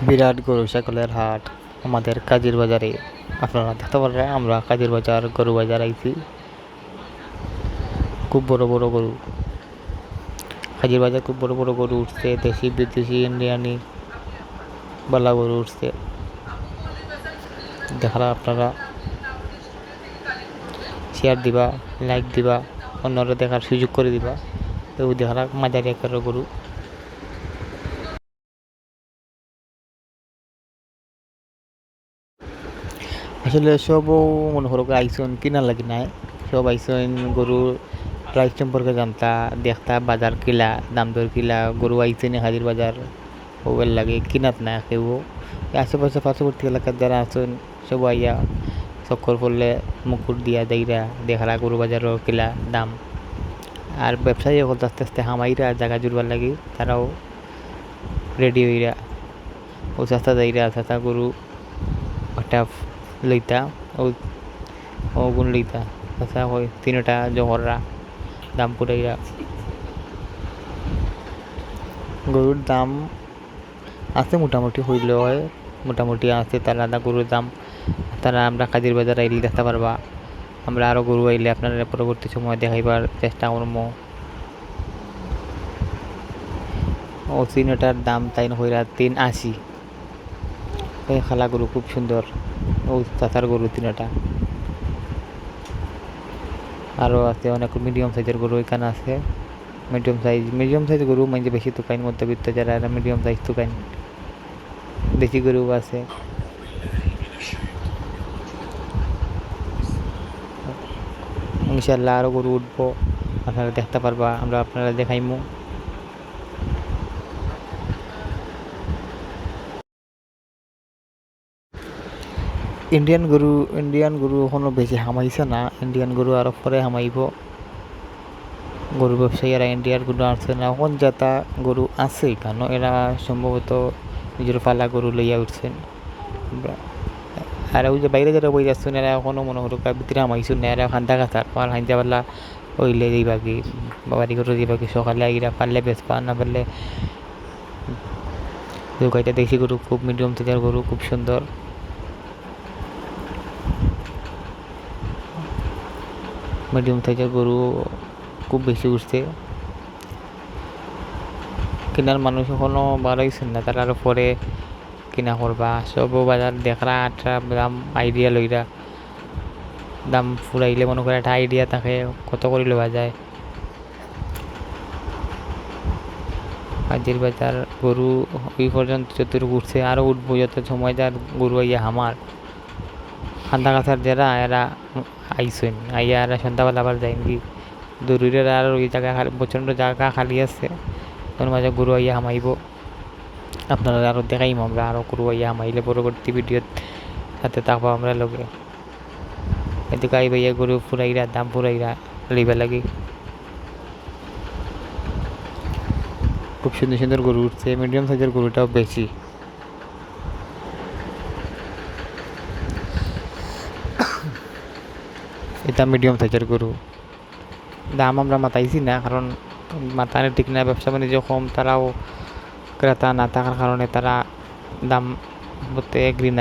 বিরাট গরু ছাগলের হাট আমাদের কাজীর বাজারে। আপনারা দেখতে পারেন আমরা কাজীর বাজার গরু বাজার আইছি। খুব বড় বড় গরু, কাজীর বাজার খুব বড় বড় গরু উঠছে, দেশি বিদেশি ইন্ডিয়ানি বালা গরু উঠছে। দেখালা আপনারা শেয়ার দিবা, লাইক দিবা, অন্যরা দেখার সুযোগ করে দিবা। তো দেখালা মাঝারি আকারের গরু। আসলে সবও মনে করো আইসন কিনা লাগি নাই, সব আইসন গরু প্রাইস সম্পর্কে জানতা, দেখতা বাজার কিলা, দাম দর কিলা, গরু আইসেন হাজির বাজার ওর লাগে কিনাত না কেউ। আশেপাশে পার্শ্ববর্তী এলাকার যারা আছেন সব আইয়া চক্কর পড়লে মুকুট দিয়া দেইরা দেখালা গরু বাজারও কিলা দাম। আর ব্যবসায়ী হল আস্তে আস্তে হামাইরা জায়গা জুড়বার লাগে, তারাও রেডি হইরা ও চাস্তা যাইরা চাস্তা গরু একটা লইতা ও গুণ লইতা চাচা হয় তিনটা জহররা দাম পুরাইরা। গরুর দাম আছে মোটামুটি হইলে হয়, মোটামুটি আছে তার আলাদা গরুর দাম। তারা আমরা কাজীর বাজার আইলে দেখতে পারবা। আমরা আরও গরু আইলে আপনারা পরবর্তী সময় দেখাইবার চেষ্টা করবো। ও তিনটার দাম তাই হইরা 380। এই খালা গরু খুব সুন্দর, ও চাচার গরু তিনটা। আরও আছে অনেক মিডিয়াম সাইজের গরু এখানে আছে। মিডিয়াম সাইজ গরু মানে বেশি তুকাইন, মধ্যবিত্ত যারা এরা মিডিয়াম সাইজ তুকাইন। দেশি গরু আছে। ইনশাল্লাহ আরও গরু উঠবো, আপনারা দেখতে পারবা, আমরা আপনারা দেখাইমু। ইন্ডিয়ান গরু এখনো বেশি হামাইছে না, ইন্ডিয়ান গরু আরও পরে হামাইব। গরু ব্যবসায়ীরা ইন্ডিয়ার গরু আসছে না, এখন যাতা গরু আছে কেন এরা সম্ভবত নিজের পালা গরু লইয়া উঠছেন। আর ওই যে বাইরে যারা বই যাচ্ছেন এরা এখনও মনে করো ভিতরে হামাইছেন না, এরা খান্দা কাছার আর হান্দা পাল্লা ওইলে দিবা কি বাড়ি গরু দিবা কি সকালে আইরা পারলে বেচবা, না পারলে দুগাইটা দেশি গরু খুব মিডিয়াম সাইজের গরু খুব সুন্দর। মিডিয়াম সাইজের গরু খুব বেশি উঠছে, কেনার মানুষ এখনও বাড়াইছেন না, তারা আরও পরে কিনা করবা। সব বাজার দেখরা আটটা দাম আইডিয়া লইরা দাম ফুরাইলে মনে করে একটা আইডিয়া থাকে কত করে লওয়া যায়। হাজির বাজার গরু ওই পর্যন্ত যতটুকু উঠছে, আরও উঠবো যত সময় যার গরু আইয়া হামার খান্দা কাছার যারা এরা আইসেন আইয়া এরা সন্ধ্যাবেলা আবার যায় কি দূরের আর ওই জায়গা প্রচণ্ড জায়গা খালি আছে, ওর মাঝে গরু আইয়া হামাইব। আপনারা আরও দেখাইম আমরা আরও গরু আইয়া হামাইলে পরবর্তী ভিডিওর সাথে থাকবো আমরা লগে। এদিকে আই ভাইয়া গরু ফুরাইরা দাম ফুরাইরা লইবা লাগে। খুব সুন্দর সুন্দর গরু উঠছে, মিডিয়াম সাইজের গরুটাও বেশি। এটা মিডিয়াম সাইজের গরু, দাম আমরা মাতাইছি না, কারণ মাতানো ঠিক না, ব্যবসা বাণিজ্য কম, তারাও ক্রেতা না থাকার কারণে তারা দাম বলতে এগ্রি না।